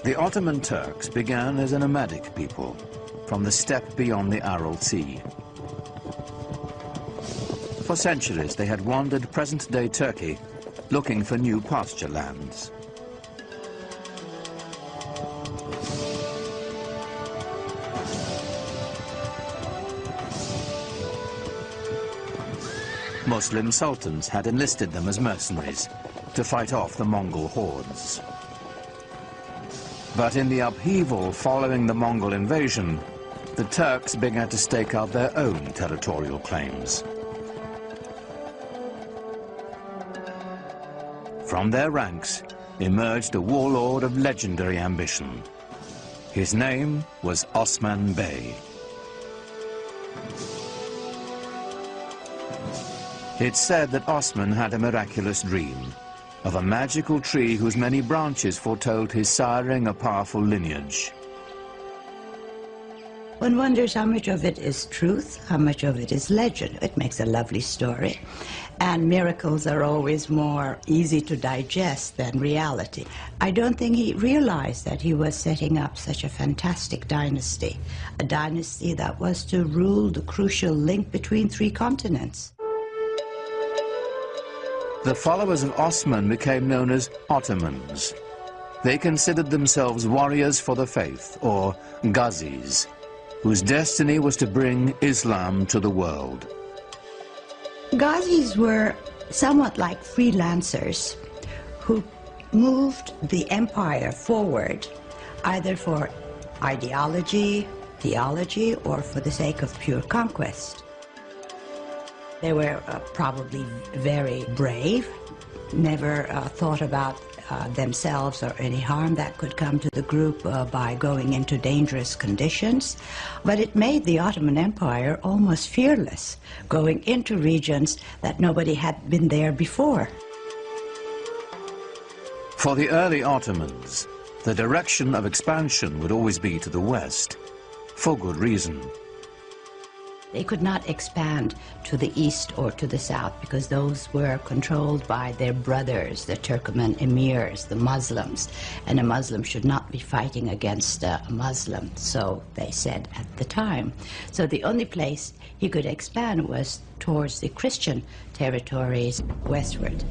The Ottoman Turks began as a nomadic people from the steppe beyond the Aral Sea. For centuries, they had wandered present-day Turkey looking for new pasture lands. Muslim sultans had enlisted them as mercenaries to fight off the Mongol hordes. But in the upheaval following the Mongol invasion, the Turks began to stake out their own territorial claims. From their ranks emerged a warlord of legendary ambition. His name was Osman Bey. It's said that Osman had a miraculous dream of a magical tree whose many branches foretold his siring a powerful lineage. One wonders how much of it is truth, how much of it is legend. It makes a lovely story. And miracles are always more easy to digest than reality. I don't think he realized that he was setting up such a fantastic dynasty, a dynasty that was to rule the crucial link between three continents. The followers of Osman became known as Ottomans. They considered themselves warriors for the faith, or Ghazis, whose destiny was to bring Islam to the world. Ghazis were somewhat like freelancers who moved the empire forward either for ideology, theology, or for the sake of pure conquest. They were probably very brave, never thought about themselves or any harm that could come to the group by going into dangerous conditions. But it made the Ottoman Empire almost fearless, going into regions that nobody had been there before. For the early Ottomans, the direction of expansion would always be to the west, for good reason. They could not expand to the east or to the south because those were controlled by their brothers, the Turkoman emirs, the Muslims, and a Muslim should not be fighting against a Muslim, so they said at the time. So the only place he could expand was towards the Christian territories westward.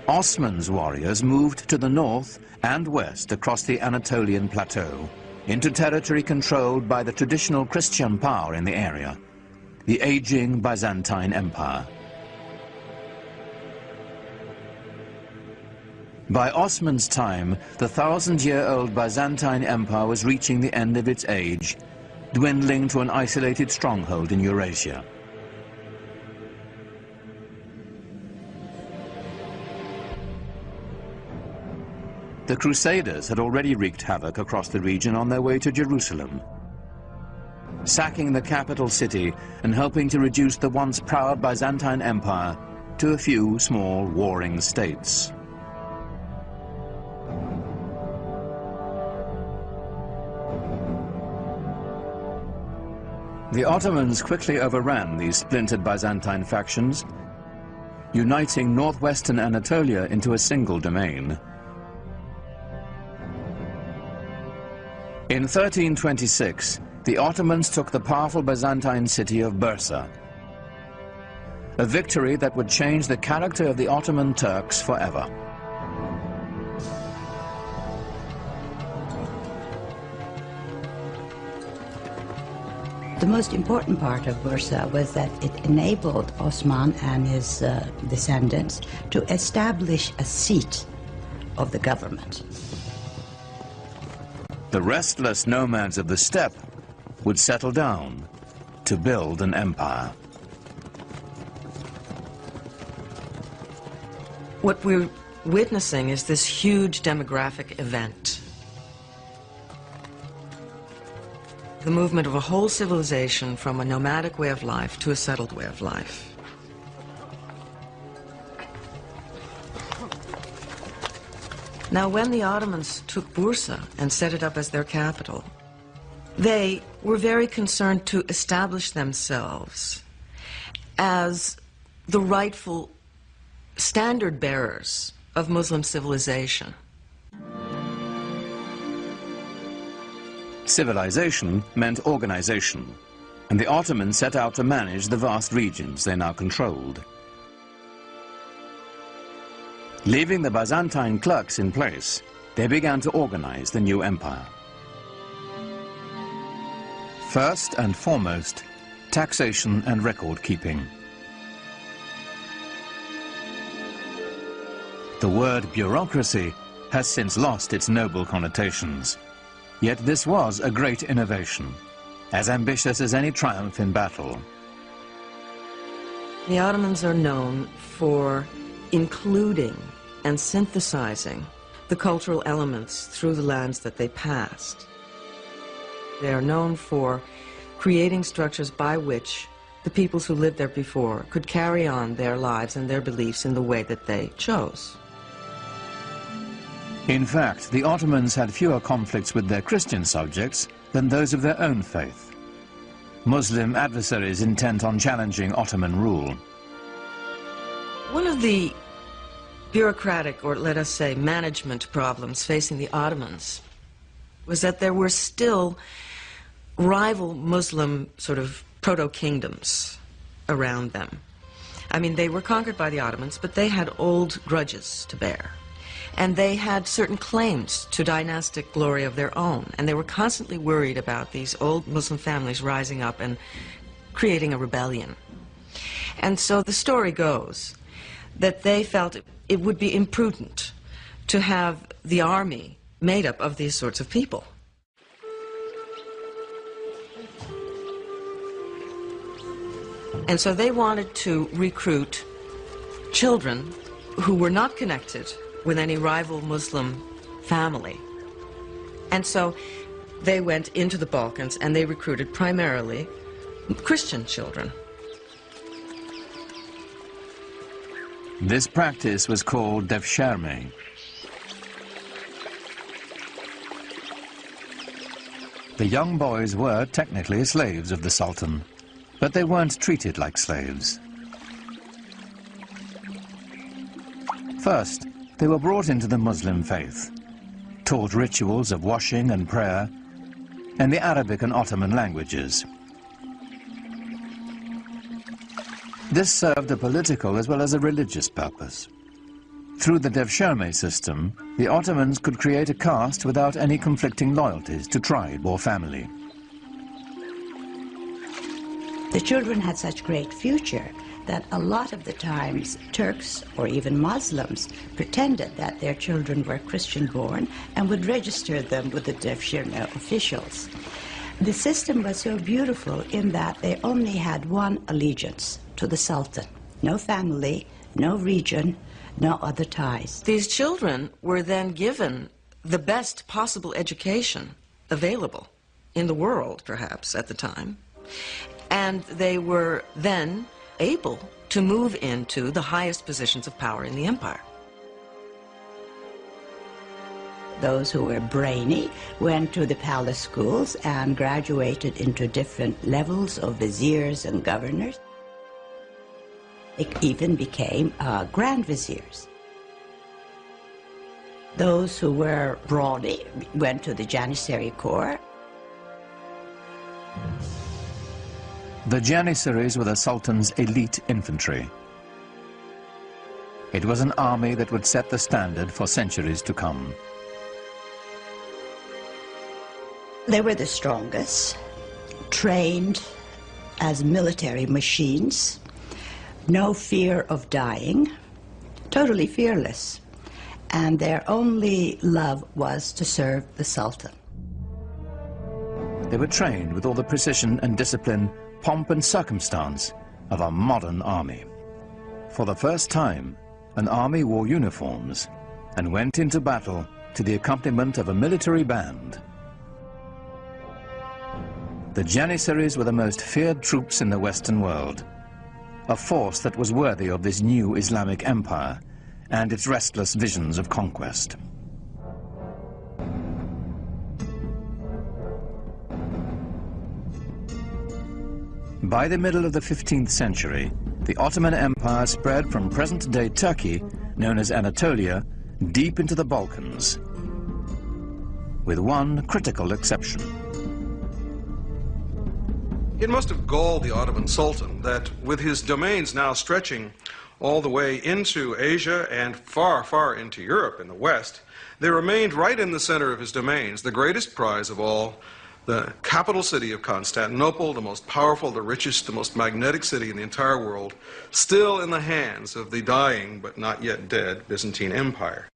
Osman's warriors moved to the north and west across the Anatolian plateau, into territory controlled by the traditional Christian power in the area, the aging Byzantine Empire. By Osman's time, the 1,000-year-old Byzantine Empire was reaching the end of its age, dwindling to an isolated stronghold in Eurasia. The Crusaders had already wreaked havoc across the region on their way to Jerusalem, sacking the capital city and helping to reduce the once proud Byzantine Empire to a few small warring states. The Ottomans quickly overran these splintered Byzantine factions, uniting northwestern Anatolia into a single domain. In 1326, the Ottomans took the powerful Byzantine city of Bursa, a victory that would change the character of the Ottoman Turks forever. The most important part of Bursa was that it enabled Osman and his descendants to establish a seat of the government. The restless nomads of the steppe would settle down to build an empire. What we're witnessing is this huge demographic event. The movement of a whole civilization from a nomadic way of life to a settled way of life. Now, when the Ottomans took Bursa and set it up as their capital, they were very concerned to establish themselves as the rightful standard bearers of Muslim civilization. Civilization meant organization, and the Ottomans set out to manage the vast regions they now controlled. Leaving the Byzantine clerks in place, they began to organize the new empire. First and foremost, taxation and record-keeping. The word bureaucracy has since lost its noble connotations. Yet this was a great innovation, as ambitious as any triumph in battle. The Ottomans are known for including and synthesizing the cultural elements through the lands that they passed. They are known for creating structures by which the peoples who lived there before could carry on their lives and their beliefs in the way that they chose. In fact, the Ottomans had fewer conflicts with their Christian subjects than those of their own faith. Muslim adversaries intent on challenging Ottoman rule. One of the bureaucratic, or let us say management problems facing the Ottomans was that there were still rival Muslim sort of proto-kingdoms around them. I mean, they were conquered by the Ottomans, but they had old grudges to bear. And they had certain claims to dynastic glory of their own, and they were constantly worried about these old Muslim families rising up and creating a rebellion. And so the story goes that they felt it would be imprudent to have the army made up of these sorts of people. And so they wanted to recruit children who were not connected with any rival Muslim family. And so they went into the Balkans and they recruited primarily Christian children. This practice was called devshirme. The young boys were technically slaves of the Sultan, but they weren't treated like slaves. First, they were brought into the Muslim faith, taught rituals of washing and prayer, and the Arabic and Ottoman languages. This served a political as well as a religious purpose. Through the devshirme system, the Ottomans could create a caste without any conflicting loyalties to tribe or family. The children had such great future that a lot of the times Turks or even Muslims pretended that their children were Christian-born and would register them with the devshirme officials. The system was so beautiful in that they only had one allegiance to the Sultan. No family, no region, no other ties. These children were then given the best possible education available in the world, perhaps, at the time. And they were then able to move into the highest positions of power in the empire. Those who were brainy went to the palace schools and graduated into different levels of viziers and governors. They even became grand viziers. Those who were brawny went to the Janissary Corps. The Janissaries were the Sultan's elite infantry. It was an army that would set the standard for centuries to come. They were the strongest, trained as military machines, no fear of dying, totally fearless, and their only love was to serve the Sultan. They were trained with all the precision and discipline, pomp and circumstance of a modern army. For the first time, an army wore uniforms and went into battle to the accompaniment of a military band. The Janissaries were the most feared troops in the Western world, a force that was worthy of this new Islamic empire and its restless visions of conquest. By the middle of the 15th century, the Ottoman Empire spread from present-day Turkey known as Anatolia, deep into the Balkans, with one critical exception. It must have galled the Ottoman Sultan that with his domains now stretching all the way into Asia and far, far into Europe in the west, there remained right in the center of his domains the greatest prize of all, the capital city of Constantinople, the most powerful, the richest, the most magnetic city in the entire world, still in the hands of the dying but not yet dead Byzantine Empire.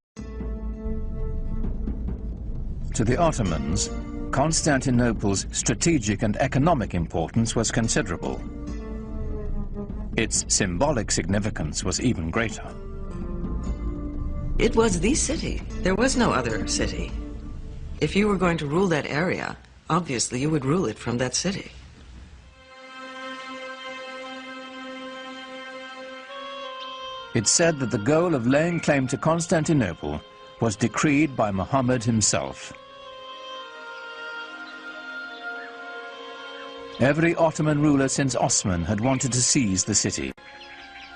To the Ottomans, Constantinople's strategic and economic importance was considerable. Its symbolic significance was even greater. It was the city. There was no other city. If you were going to rule that area, obviously you would rule it from that city. It's said that the goal of laying claim to Constantinople was decreed by Muhammad himself. Every Ottoman ruler since Osman had wanted to seize the city,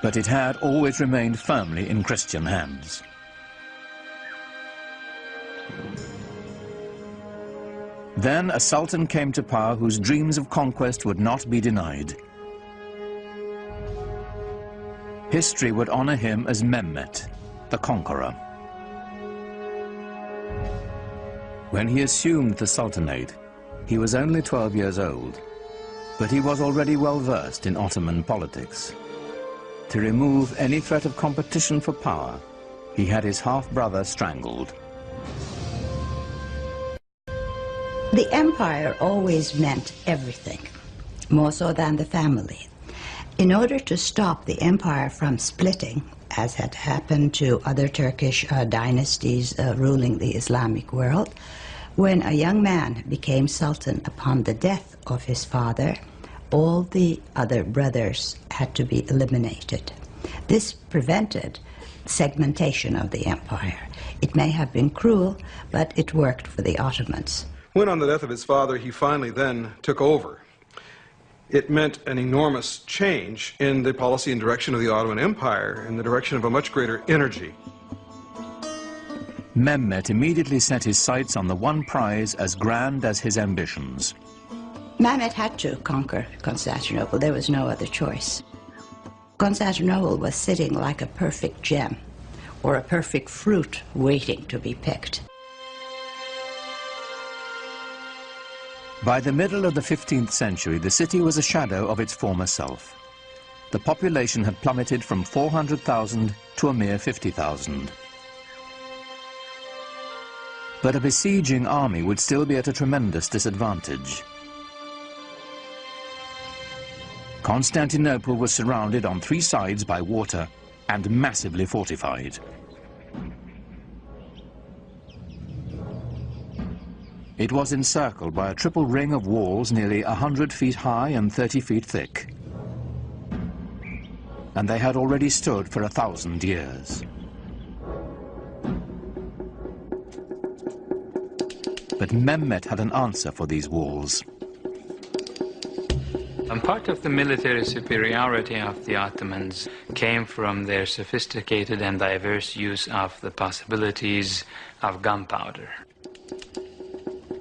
but it had always remained firmly in Christian hands. Then a sultan came to power whose dreams of conquest would not be denied. History would honor him as Mehmet, the conqueror. When he assumed the sultanate, he was only 12 years old, but he was already well versed in Ottoman politics. To remove any threat of competition for power, he had his half-brother strangled. The empire always meant everything, more so than the family. In order to stop the empire from splitting, as had happened to other Turkish dynasties ruling the Islamic world, when a young man became sultan upon the death of his father, all the other brothers had to be eliminated. This prevented segmentation of the empire. It may have been cruel, but it worked for the Ottomans. When on the death of his father he finally then took over, it meant an enormous change in the policy and direction of the Ottoman Empire, in the direction of a much greater energy. Mehmet immediately set his sights on the one prize as grand as his ambitions. Mehmet had to conquer Constantinople. There was no other choice. Constantinople was sitting like a perfect gem or a perfect fruit waiting to be picked. By the middle of the 15th century, the city was a shadow of its former self. The population had plummeted from 400,000 to a mere 50,000. But a besieging army would still be at a tremendous disadvantage. Constantinople was surrounded on 3 sides by water and massively fortified. It was encircled by a triple ring of walls nearly 100 feet high and 30 feet thick. And they had already stood for 1,000 years. But Mehmet had an answer for these walls. And part of the military superiority of the Ottomans came from their sophisticated and diverse use of the possibilities of gunpowder.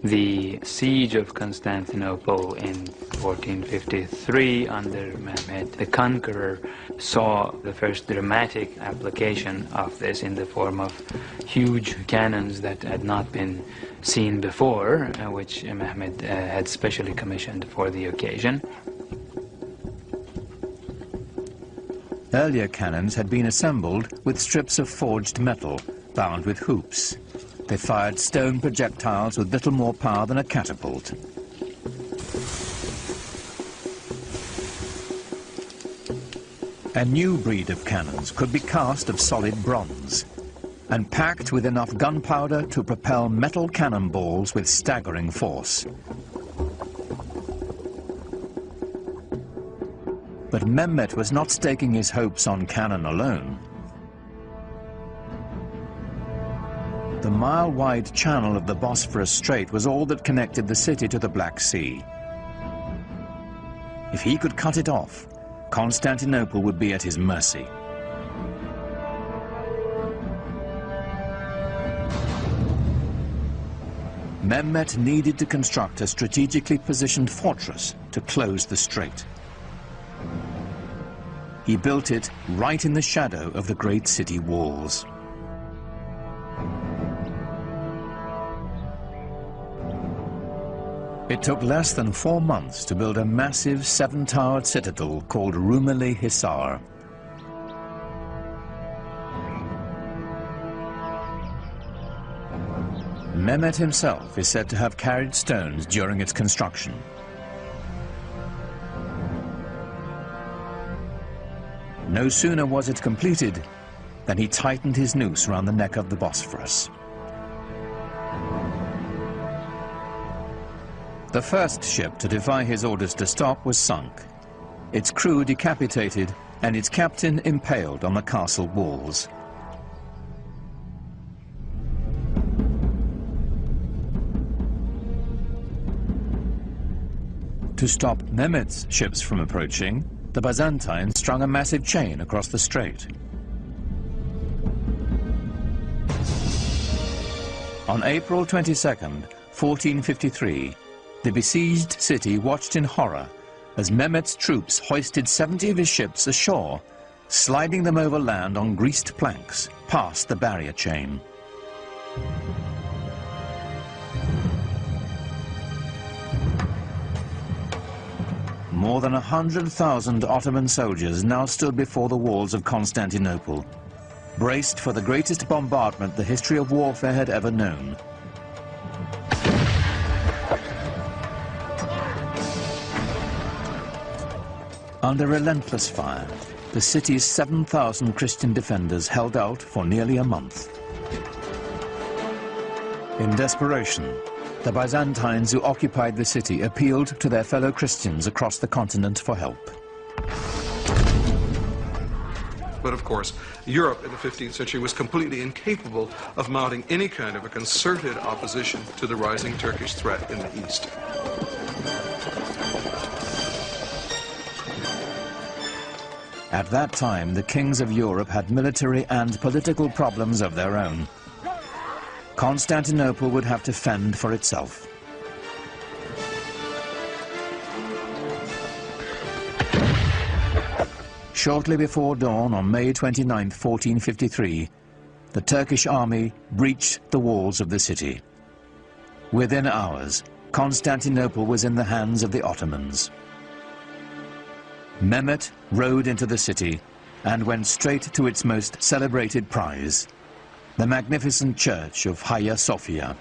The siege of Constantinople in 1453 under Mehmet the Conqueror saw the first dramatic application of this in the form of huge cannons that had not been seen before, which Mehmet had specially commissioned for the occasion. Earlier cannons had been assembled with strips of forged metal bound with hoops. They fired stone projectiles with little more power than a catapult. A new breed of cannons could be cast of solid bronze and packed with enough gunpowder to propel metal cannonballs with staggering force. But Mehmet was not staking his hopes on cannon alone. The mile-wide channel of the Bosphorus Strait was all that connected the city to the Black Sea. If he could cut it off, Constantinople would be at his mercy. Mehmet needed to construct a strategically positioned fortress to close the strait. He built it right in the shadow of the great city walls. It took less than 4 months to build a massive 7-towered citadel called Rumeli Hisar. Mehmet himself is said to have carried stones during its construction. No sooner was it completed than he tightened his noose around the neck of the Bosphorus. The first ship to defy his orders to stop was sunk, its crew decapitated and its captain impaled on the castle walls. To stop Mehmet's ships from approaching, the Byzantines strung a massive chain across the strait. On April 22nd, 1453, the besieged city watched in horror as Mehmet's troops hoisted 70 of his ships ashore, sliding them over land on greased planks past the barrier chain. More than 100,000 Ottoman soldiers now stood before the walls of Constantinople, braced for the greatest bombardment the history of warfare had ever known. Under relentless fire, the city's 7,000 Christian defenders held out for nearly a month. In desperation, the Byzantines who occupied the city appealed to their fellow Christians across the continent for help. But of course, Europe in the 15th century was completely incapable of mounting any kind of a concerted opposition to the rising Turkish threat in the east. At that time, the kings of Europe had military and political problems of their own. Constantinople would have to fend for itself. Shortly before dawn on May 29, 1453, the Turkish army breached the walls of the city. Within hours, Constantinople was in the hands of the Ottomans. Mehmet rode into the city and went straight to its most celebrated prize, the magnificent church of Hagia Sophia.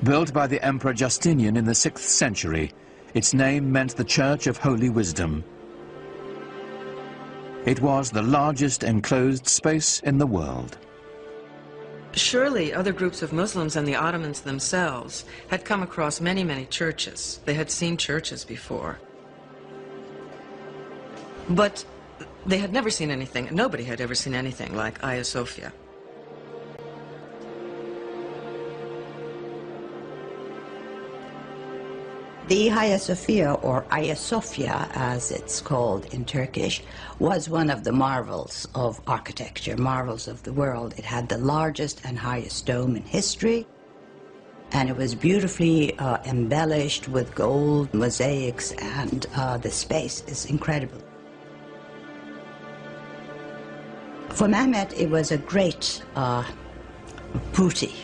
Built by the Emperor Justinian in the 6th century, its name meant the Church of Holy Wisdom. It was the largest enclosed space in the world. Surely other groups of Muslims and the Ottomans themselves had come across many, many churches. They had seen churches before. But they had never seen anything, nobody had ever seen anything like Hagia Sophia. The Hagia Sophia, or Hagia Sophia as it's called in Turkish, was one of the marvels of architecture, marvels of the world. It had the largest and highest dome in history, and it was beautifully embellished with gold mosaics, and the space is incredible. For Mehmet, it was a great booty.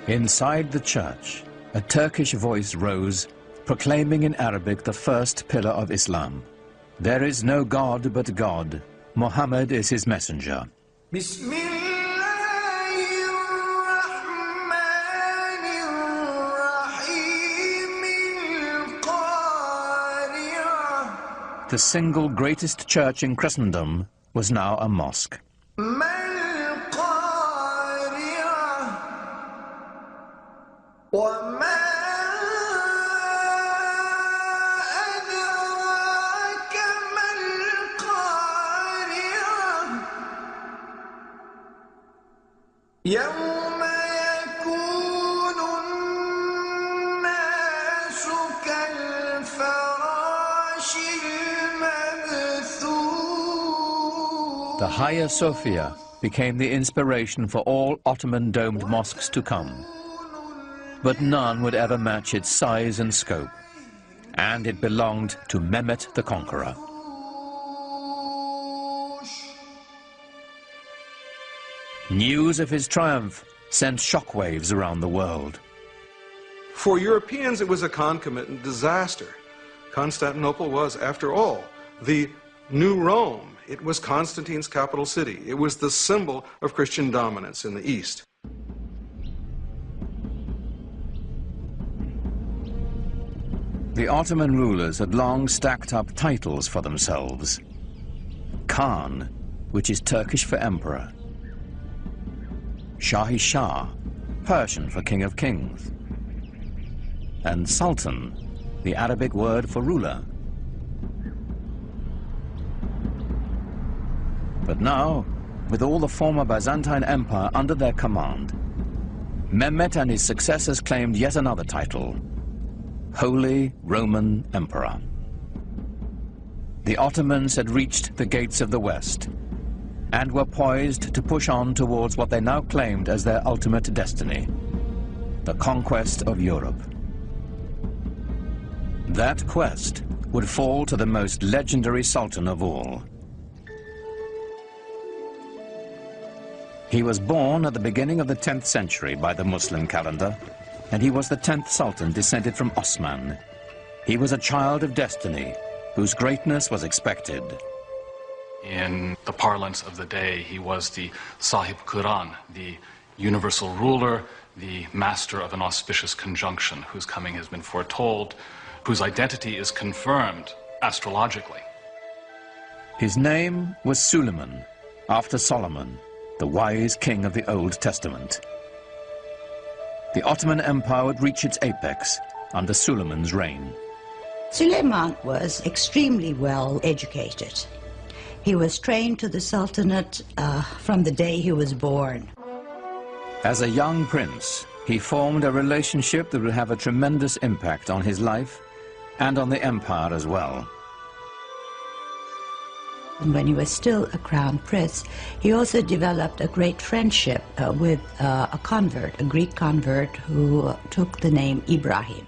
Inside the church, a Turkish voice rose, proclaiming in Arabic the first pillar of Islam. There is no God but God. Muhammad is his messenger. The single greatest church in Christendom was now a mosque. The Hagia Sophia became the inspiration for all Ottoman domed mosques to come. But none would ever match its size and scope, and it belonged to Mehmet the Conqueror. News of his triumph sent shockwaves around the world. For Europeans, it was a concomitant disaster. Constantinople was, after all, the new Rome. It was Constantine's capital city. It was the symbol of Christian dominance in the East. The Ottoman rulers had long stacked up titles for themselves. Khan, which is Turkish for emperor. Shahi Shah, Persian for king of kings. And Sultan, the Arabic word for ruler. But now, with all the former Byzantine Empire under their command, Mehmet and his successors claimed yet another title, Holy Roman Emperor. The Ottomans had reached the gates of the West and were poised to push on towards what they now claimed as their ultimate destiny, the conquest of Europe. That quest would fall to the most legendary sultan of all. He was born at the beginning of the 10th century by the Muslim calendar, and he was the 10th sultan descended from Osman. He was a child of destiny, whose greatness was expected. In the parlance of the day, he was the Sahib Quran, the universal ruler, the master of an auspicious conjunction, whose coming has been foretold, whose identity is confirmed astrologically. His name was Suleiman, after Solomon, the wise king of the Old Testament. The Ottoman Empire would reach its apex under Suleiman's reign. Suleiman was extremely well educated. He was trained to the Sultanate from the day he was born. As a young prince, he formed a relationship that would have a tremendous impact on his life and on the empire as well. And when he was still a crown prince, he also developed a great friendship with a convert, a Greek convert who took the name Ibrahim.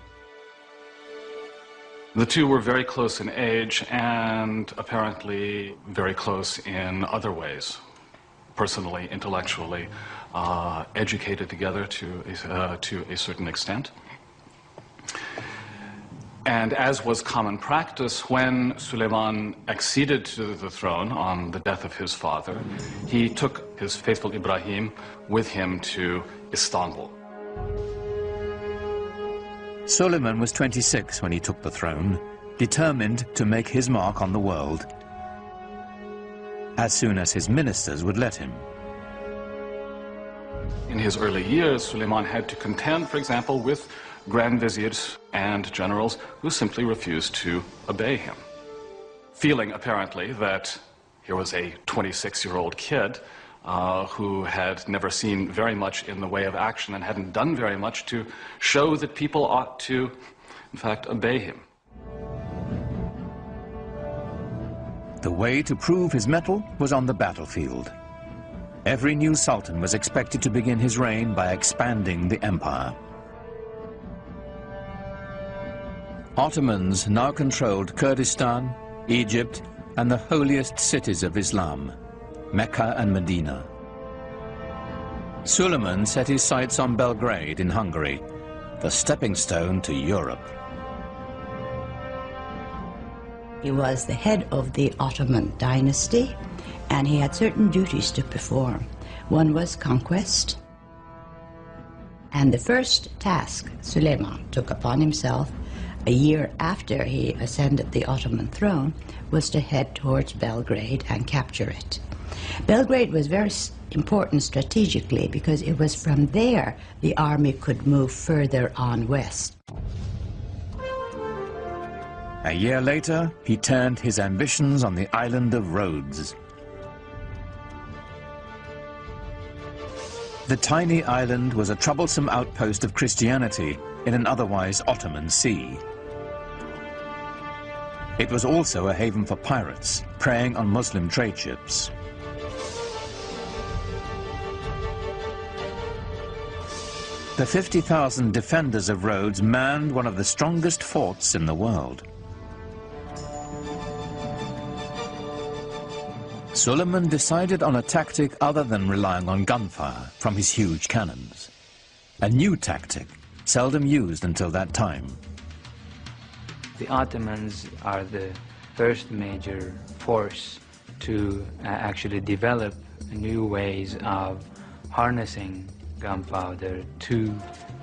The two were very close in age and apparently very close in other ways, personally, intellectually, educated together to a certain extent. And as was common practice, when Suleiman acceded to the throne on the death of his father, he took his faithful Ibrahim with him to Istanbul. Suleiman was 26 when he took the throne, determined to make his mark on the world, as soon as his ministers would let him. In his early years, Suleiman had to contend, for example, with grand viziers and generals who simply refused to obey him. Feeling, apparently, that here was a 26-year-old kid who had never seen very much in the way of action and hadn't done very much to show that people ought to, in fact, obey him. The way to prove his mettle was on the battlefield. Every new sultan was expected to begin his reign by expanding the empire. Ottomans now controlled Kurdistan, Egypt, and the holiest cities of Islam, Mecca and Medina. Suleiman set his sights on Belgrade in Hungary, the stepping stone to Europe. He was the head of the Ottoman dynasty, and he had certain duties to perform. One was conquest, and the first task Suleiman took upon himself a year after he ascended the Ottoman throne was to head towards Belgrade and capture it. Belgrade was very important strategically because it was from there the army could move further on west. A year later, he turned his ambitions on the island of Rhodes. The tiny island was a troublesome outpost of Christianity in an otherwise Ottoman sea. It was also a haven for pirates, preying on Muslim trade ships. The 50,000 defenders of Rhodes manned one of the strongest forts in the world. Suleiman decided on a tactic other than relying on gunfire from his huge cannons. A new tactic, seldom used until that time. The Ottomans are the first major force to actually develop new ways of harnessing gunpowder to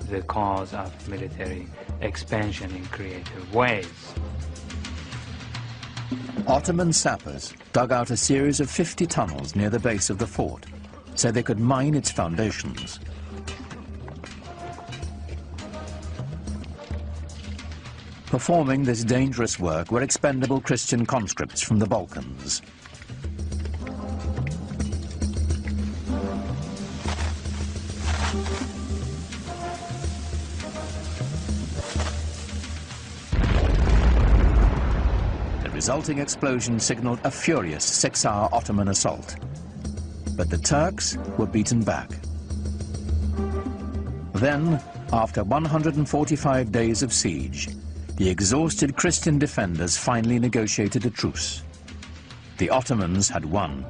the cause of military expansion in creative ways. Ottoman sappers dug out a series of 50 tunnels near the base of the fort so they could mine its foundations. Performing this dangerous work were expendable Christian conscripts from the Balkans. The resulting explosion signaled a furious 6-hour Ottoman assault. But the Turks were beaten back. Then, after 145 days of siege, the exhausted Christian defenders finally negotiated a truce. The Ottomans had won.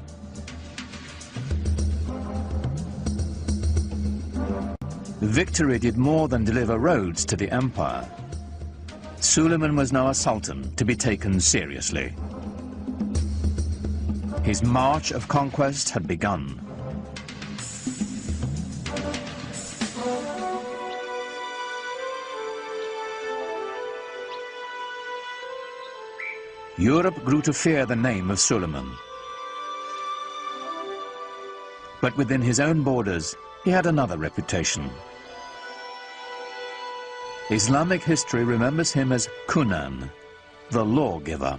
Victory did more than deliver Rhodes to the empire. Suleiman was now a sultan to be taken seriously. His march of conquest had begun. Europe grew to fear the name of Suleiman. But within his own borders, he had another reputation. Islamic history remembers him as Kunan, the lawgiver.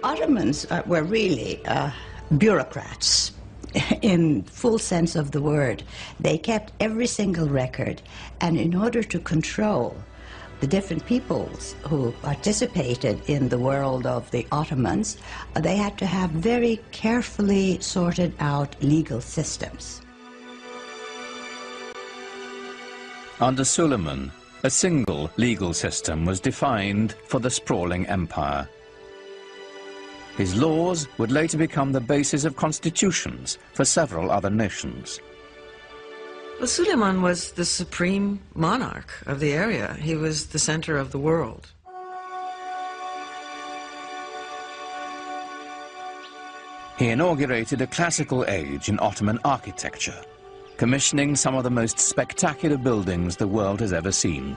Ottomans were really bureaucrats in full sense of the word. They kept every single record, and in order to control the different peoples who participated in the world of the Ottomans, they had to have very carefully sorted out legal systems. Under Suleiman, a single legal system was defined for the sprawling empire. His laws would later become the basis of constitutions for several other nations. Well, Suleiman was the supreme monarch of the area. He was the center of the world. He inaugurated a classical age in Ottoman architecture, commissioning some of the most spectacular buildings the world has ever seen.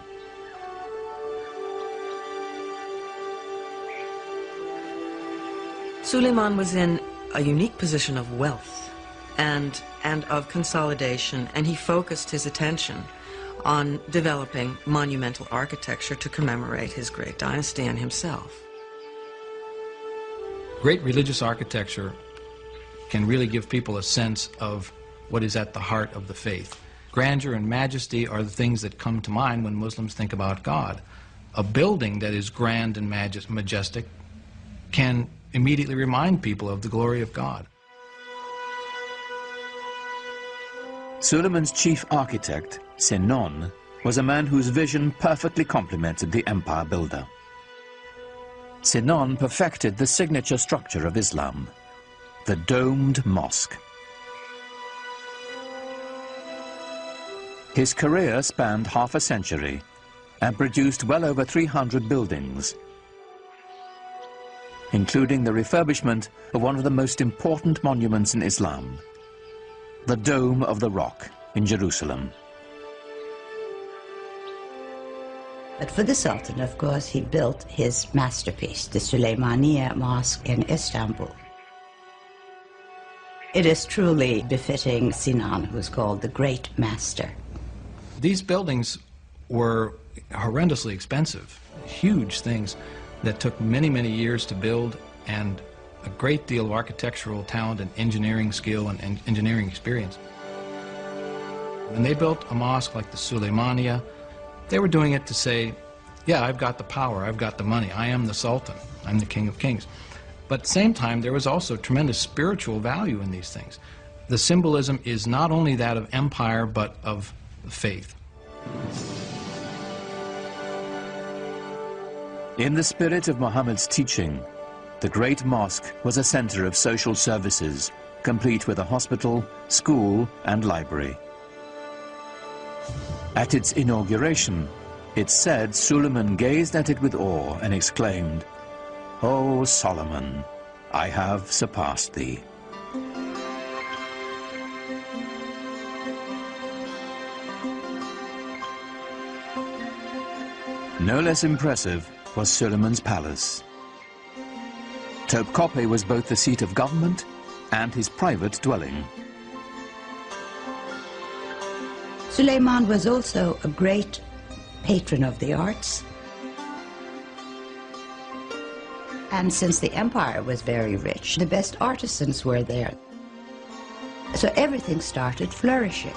Suleiman was in a unique position of wealth and of consolidation, and he focused his attention on developing monumental architecture to commemorate his great dynasty and himself. Great religious architecture can really give people a sense of what is at the heart of the faith. Grandeur and majesty are the things that come to mind when Muslims think about God. A building that is grand and majestic can immediately remind people of the glory of God. Suleiman's chief architect, Sinon, was a man whose vision perfectly complemented the empire builder. Sinon perfected the signature structure of Islam, the domed mosque. His career spanned half a century and produced well over 300 buildings, including the refurbishment of one of the most important monuments in Islam, the Dome of the Rock in Jerusalem. But for the Sultan, of course, he built his masterpiece, the Süleymaniye Mosque in Istanbul. It is truly befitting Sinan, who is called the Great Master. These buildings were horrendously expensive, huge things that took many, many years to build, and a great deal of architectural talent and engineering skill and engineering experience. When they built a mosque like the Süleymaniye, they were doing it to say, yeah, I've got the power, I've got the money, I am the Sultan, I'm the King of Kings. But at the same time, there was also tremendous spiritual value in these things. The symbolism is not only that of empire, but of faith. In the spirit of Muhammad's teaching, the Great Mosque was a center of social services, complete with a hospital, school, and library. At its inauguration, it's said Suleiman gazed at it with awe and exclaimed, "O Solomon, I have surpassed thee." No less impressive was Suleiman's palace. Topkapi was both the seat of government and his private dwelling. Suleiman was also a great patron of the arts. And since the empire was very rich, the best artisans were there. So everything started flourishing.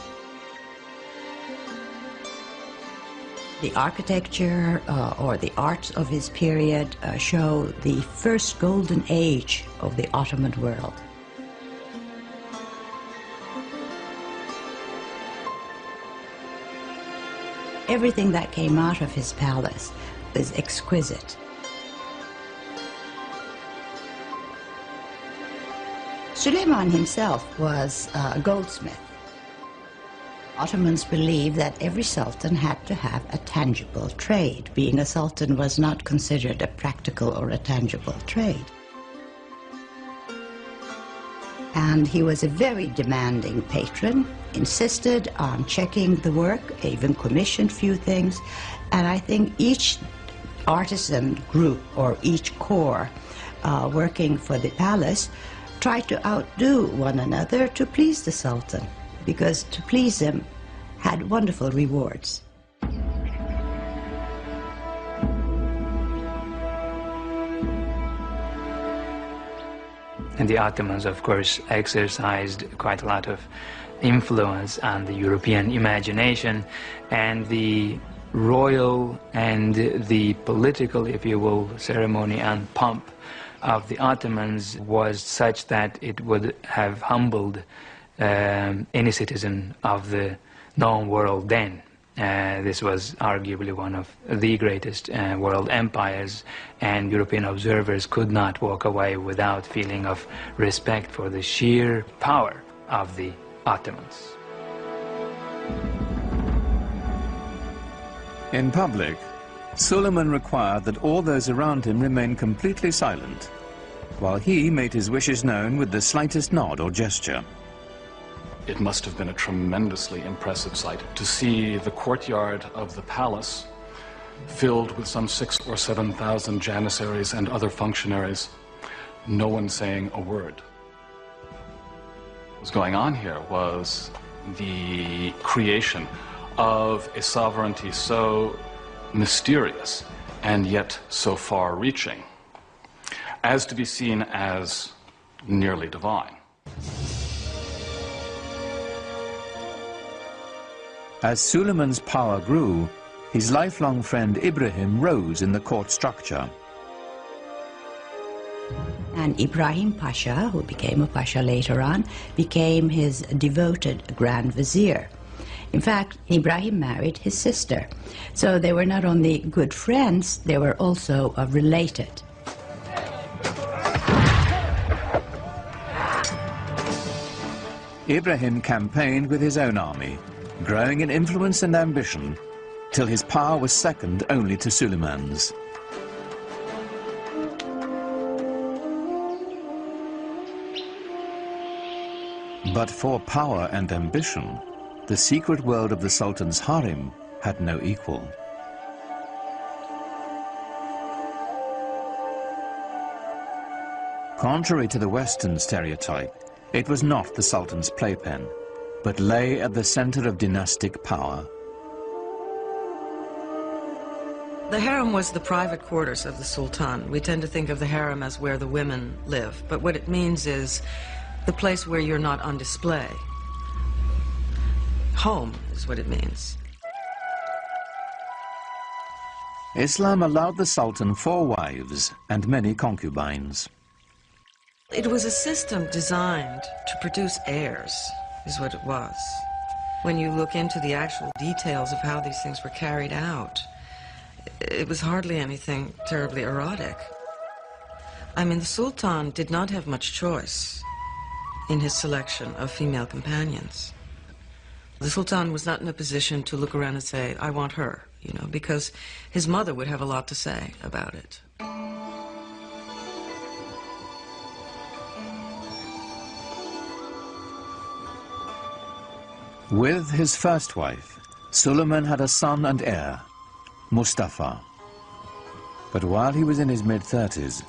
The architecture or the arts of his period show the first golden age of the Ottoman world. Everything that came out of his palace was exquisite. Suleiman himself was a goldsmith. Ottomans believed that every sultan had to have a tangible trade. Being a sultan was not considered a practical or a tangible trade. And he was a very demanding patron, insisted on checking the work, even commissioned few things. And I think each artisan group or each corps working for the palace tried to outdo one another to please the sultan, because to please him had wonderful rewards. And the Ottomans, of course, exercised quite a lot of influence on the European imagination, and the royal and the political, if you will, ceremony and pomp of the Ottomans was such that it would have humbled any citizen of the known world then. This was arguably one of the greatest world empires, and European observers could not walk away without feeling of respect for the sheer power of the Ottomans. In public, Suleiman required that all those around him remain completely silent, while he made his wishes known with the slightest nod or gesture. It must have been a tremendously impressive sight to see the courtyard of the palace filled with some 6,000 or 7,000 janissaries and other functionaries, no one saying a word. What was going on here was the creation of a sovereignty so mysterious and yet so far-reaching as to be seen as nearly divine. As Suleiman's power grew, his lifelong friend Ibrahim rose in the court structure. And Ibrahim Pasha, who became a Pasha later on, became his devoted Grand Vizier. In fact, Ibrahim married his sister. So they were not only good friends, they were also related. Ibrahim campaigned with his own army, growing in influence and ambition, till his power was second only to Suleiman's. But for power and ambition, the secret world of the Sultan's harem had no equal. Contrary to the Western stereotype, it was not the Sultan's playpen, but lay at the center of dynastic power. The harem was the private quarters of the Sultan. We tend to think of the harem as where the women live, but what it means is the place where you're not on display. Home is what it means. Islam allowed the Sultan 4 wives and many concubines. It was a system designed to produce heirs, is what it was. when you look into the actual details of how these things were carried out, it was hardly anything terribly erotic. I mean, the Sultan did not have much choice in his selection of female companions. The Sultan was not in a position to look around and say, I want her, you know, because his mother would have a lot to say about it. With his first wife, Suleiman had a son and heir, Mustafa. But while he was in his mid-30s,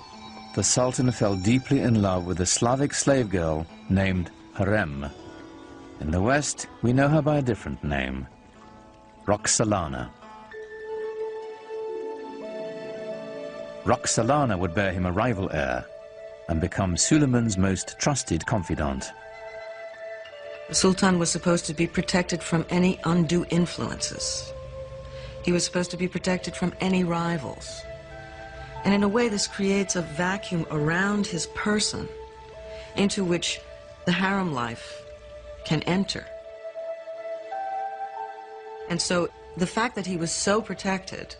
the Sultan fell deeply in love with a Slavic slave girl named Harem. In the West, we know her by a different name, Roxolana. Roxolana would bear him a rival heir and become Suleiman's most trusted confidant. The Sultan was supposed to be protected from any undue influences. He was supposed to be protected from any rivals. And in a way, this creates a vacuum around his person into which the harem life can enter. And so the fact that he was so protected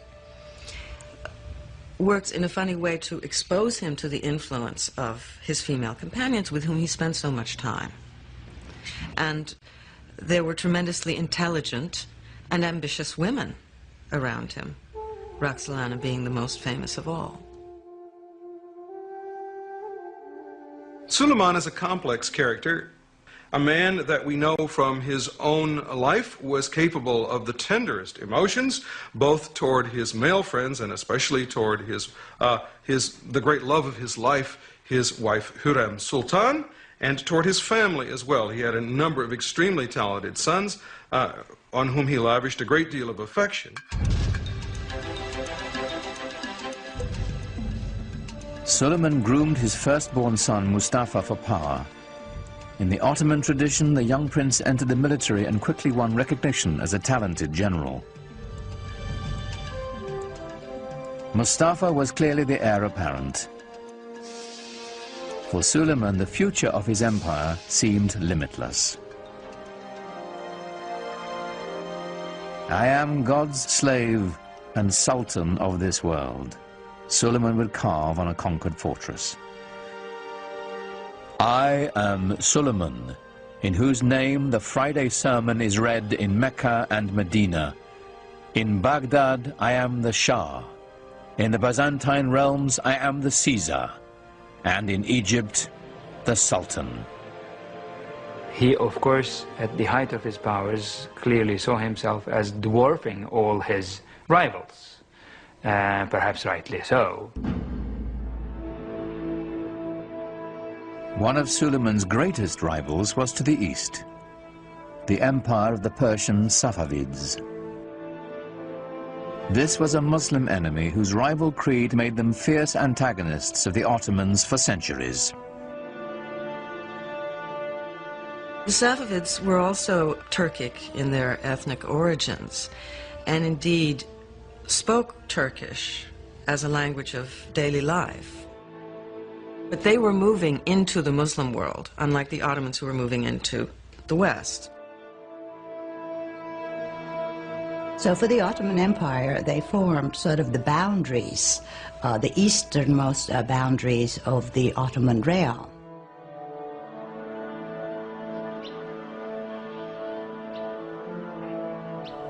works in a funny way to expose him to the influence of his female companions with whom he spent so much time. And there were tremendously intelligent and ambitious women around him, Roxolana being the most famous of all. Suleiman is a complex character, a man that we know from his own life was capable of the tenderest emotions, both toward his male friends and especially toward the great love of his life, his wife Hürrem Sultan, and toward his family as well. He had a number of extremely talented sons on whom he lavished a great deal of affection. Suleiman groomed his firstborn son Mustafa for power. In the Ottoman tradition, the young prince entered the military and quickly won recognition as a talented general. Mustafa was clearly the heir apparent. For Suleiman, the future of his empire seemed limitless. I am God's slave and sultan of this world, Suleiman would carve on a conquered fortress. I am Suleiman, in whose name the Friday sermon is read in Mecca and Medina. In Baghdad, I am the Shah. In the Byzantine realms, I am the Caesar. And in Egypt, the Sultan. He, of course, at the height of his powers, clearly saw himself as dwarfing all his rivals, perhaps rightly so. One of Suleiman's greatest rivals was to the east, the empire of the Persian Safavids. This was a Muslim enemy whose rival creed made them fierce antagonists of the Ottomans for centuries. The Safavids were also Turkic in their ethnic origins, and indeed spoke Turkish as a language of daily life. But they were moving into the Muslim world, unlike the Ottomans who were moving into the West. So for the Ottoman Empire, they formed sort of the boundaries, the easternmost boundaries of the Ottoman realm.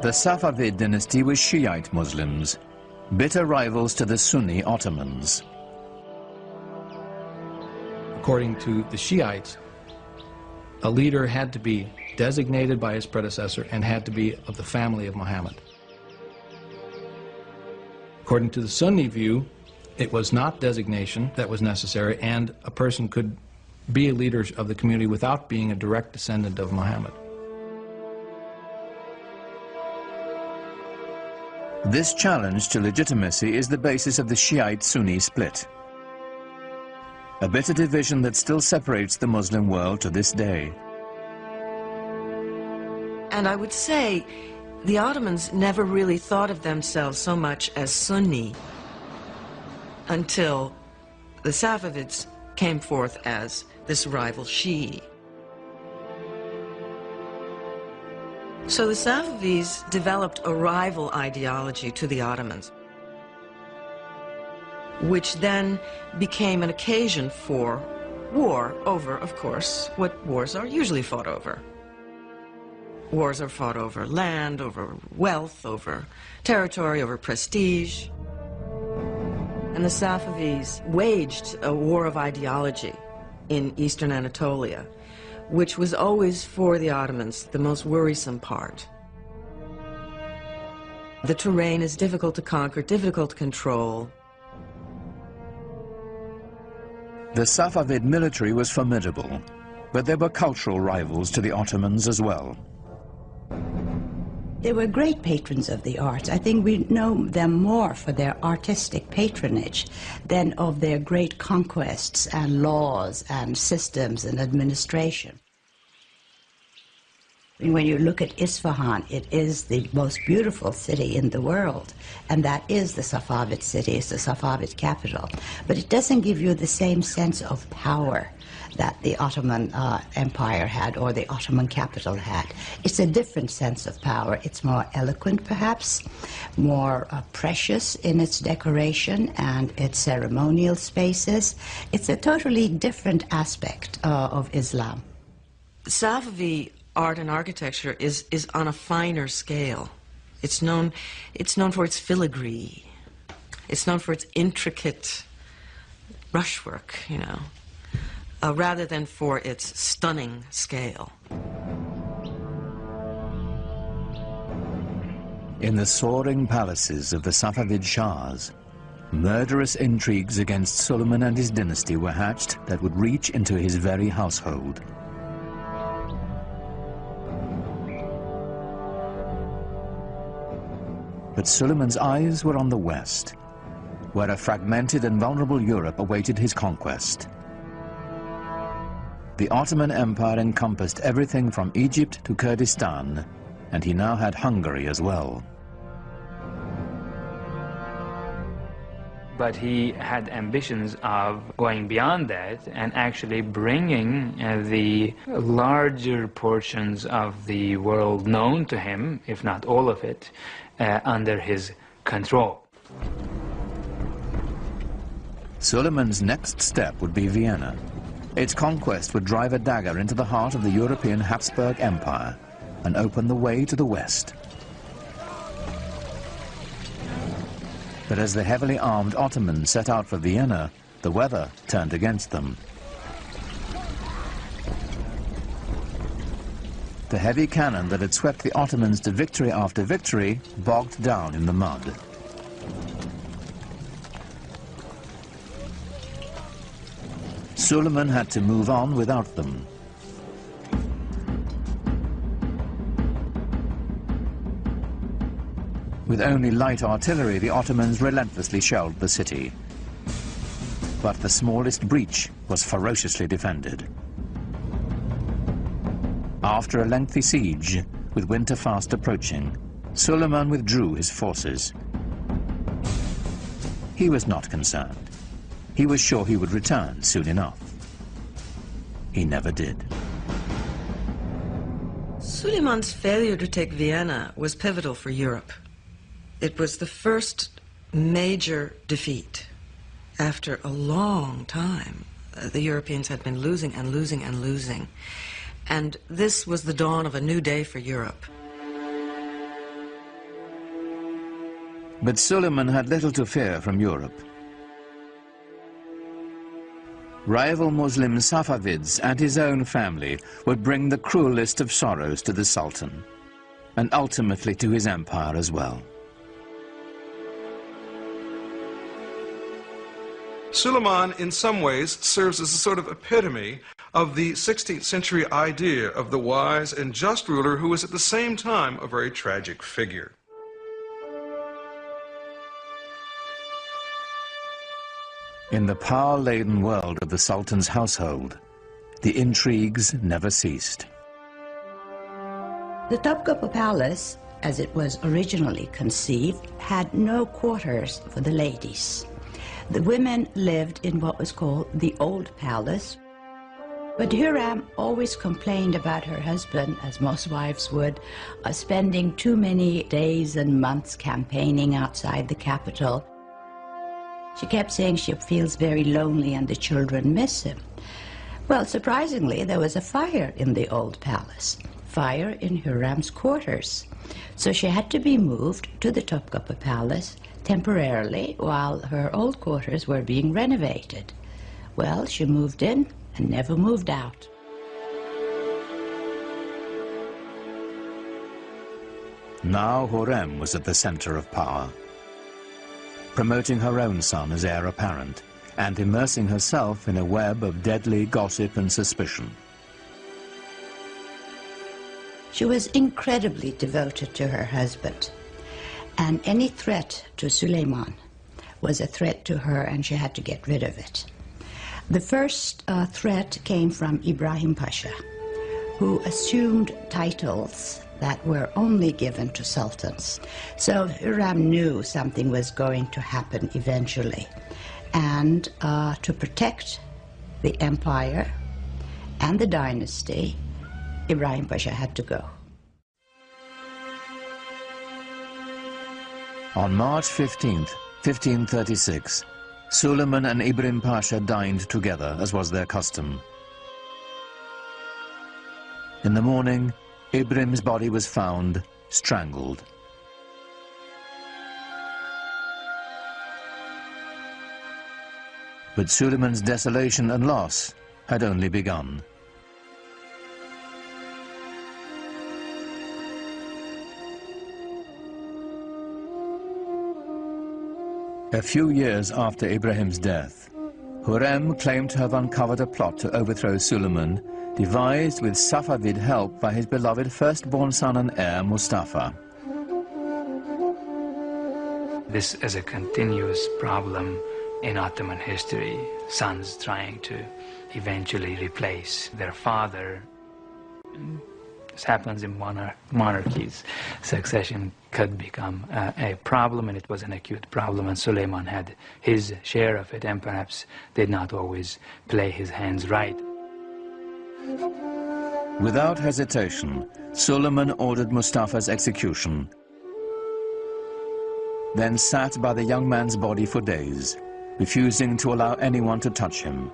The Safavid dynasty was Shiite Muslims, bitter rivals to the Sunni Ottomans. According to the Shiites, a leader had to be designated by his predecessor and had to be of the family of Muhammad. According to the Sunni view, it was not designation that was necessary, and a person could be a leader of the community without being a direct descendant of Muhammad. This challenge to legitimacy is the basis of the Shiite-Sunni split, a bitter division that still separates the Muslim world to this day. And I would say the Ottomans never really thought of themselves so much as Sunni until the Safavids came forth as this rival Shi'i. So the Safavids developed a rival ideology to the Ottomans, which then became an occasion for war over, of course, what wars are usually fought over. Wars are fought over land, over wealth, over territory, over prestige. And the Safavids waged a war of ideology in eastern Anatolia, which was always, for the Ottomans, the most worrisome part. The terrain is difficult to conquer, difficult to control. The Safavid military was formidable, but there were cultural rivals to the Ottomans as well. They were great patrons of the arts. I think we know them more for their artistic patronage than of their great conquests and laws and systems and administration. When you look at Isfahan, it is the most beautiful city in the world, and that is the Safavid city, it's the Safavid capital. But it doesn't give you the same sense of power that the Ottoman Empire had, or the Ottoman capital had. It's a different sense of power. It's more eloquent, perhaps, more precious in its decoration and its ceremonial spaces. It's a totally different aspect of Islam. Safavi art and architecture is on a finer scale. It's known for its filigree. It's known for its intricate brushwork, you know, rather than for its stunning scale. In the soaring palaces of the Safavid Shahs, murderous intrigues against Suleiman and his dynasty were hatched that would reach into his very household. But Suleiman's eyes were on the west, where a fragmented and vulnerable Europe awaited his conquest. The Ottoman Empire encompassed everything from Egypt to Kurdistan, and he now had Hungary as well. But he had ambitions of going beyond that and actually bringing the larger portions of the world known to him, if not all of it, under his control. Suleiman's next step would be Vienna. Its conquest would drive a dagger into the heart of the European Habsburg Empire and open the way to the west. But as the heavily armed Ottomans set out for Vienna, the weather turned against them. The heavy cannon that had swept the Ottomans to victory after victory bogged down in the mud. Suleiman had to move on without them. With only light artillery, the Ottomans relentlessly shelled the city. But the smallest breach was ferociously defended. After a lengthy siege, with winter fast approaching, Suleiman withdrew his forces. He was not concerned. He was sure he would return soon enough. He never did. Suleiman's failure to take Vienna was pivotal for Europe. It was the first major defeat after a long time. The Europeans had been losing and losing and losing. And this was the dawn of a new day for Europe. But Suleiman had little to fear from Europe. Rival Muslim Safavids and his own family would bring the cruelest of sorrows to the Sultan, and ultimately to his empire as well. Suleiman, in some ways, serves as a sort of epitome of the 16th century idea of the wise and just ruler who was at the same time a very tragic figure. In the power-laden world of the Sultan's household, the intrigues never ceased. The Topkapı Palace, as it was originally conceived, had no quarters for the ladies. The women lived in what was called the Old Palace. But Hürrem always complained about her husband, as most wives would, spending too many days and months campaigning outside the capital. She kept saying she feels very lonely and the children miss him. Well, surprisingly, there was a fire in the old palace, fire in Hürrem's quarters. So she had to be moved to the Topkapı Palace temporarily while her old quarters were being renovated. Well, she moved in and never moved out. Now Hürrem was at the center of power, promoting her own son as heir apparent and immersing herself in a web of deadly gossip and suspicion. She was incredibly devoted to her husband, and any threat to Süleyman was a threat to her, and she had to get rid of it. The first threat came from Ibrahim Pasha, who assumed titles that were only given to sultans. So Hürrem knew something was going to happen eventually. And to protect the empire and the dynasty, Ibrahim Pasha had to go. On March 15th, 1536, Suleiman and Ibrahim Pasha dined together, as was their custom. In the morning, Ibrahim's body was found strangled. But Suleiman's desolation and loss had only begun. A few years after Ibrahim's death, Hürrem claimed to have uncovered a plot to overthrow Suleiman, devised with Safavid help by his beloved firstborn son and heir, Mustafa. This is a continuous problem in Ottoman history, sons trying to eventually replace their father. This happens in monarchies. Succession could become a problem, and it was an acute problem, and Suleiman had his share of it and perhaps did not always play his hands right. Without hesitation, Suleiman ordered Mustafa's execution, then sat by the young man's body for days, refusing to allow anyone to touch him.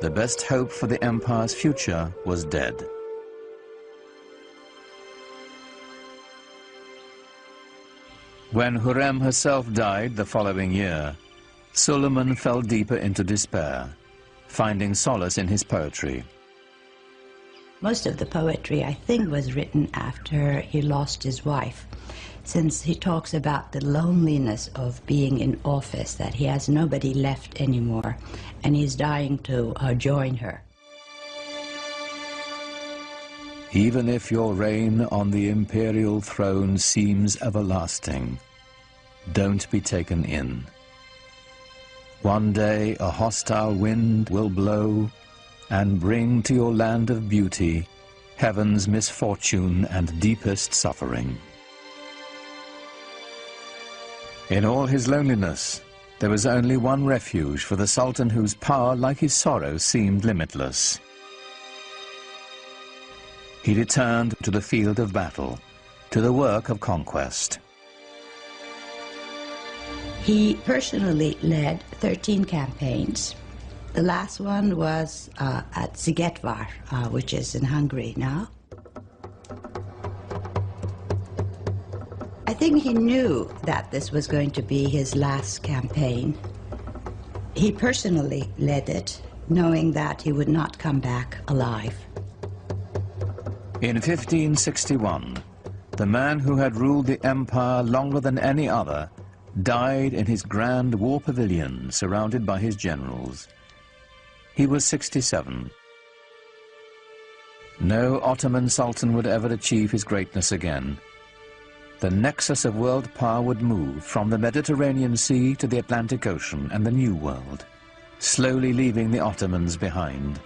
The best hope for the empire's future was dead. When Hürrem herself died the following year, Suleiman fell deeper into despair, finding solace in his poetry. Most of the poetry, I think, was written after he lost his wife, since he talks about the loneliness of being in office, that he has nobody left anymore, and he's dying to join her. Even if your reign on the imperial throne seems everlasting, don't be taken in. One day a hostile wind will blow and bring to your land of beauty heaven's misfortune and deepest suffering. In all his loneliness, there was only one refuge for the Sultan whose power, like his sorrow, seemed limitless. He returned to the field of battle, to the work of conquest. He personally led 13 campaigns. The last one was at Szigetvar, which is in Hungary now. I think he knew that this was going to be his last campaign. He personally led it, knowing that he would not come back alive. In 1561, the man who had ruled the empire longer than any other died in his grand war pavilion, surrounded by his generals. He was 67. No Ottoman Sultan would ever achieve his greatness again. The nexus of world power would move from the Mediterranean Sea to the Atlantic Ocean and the New World, slowly leaving the Ottomans behind.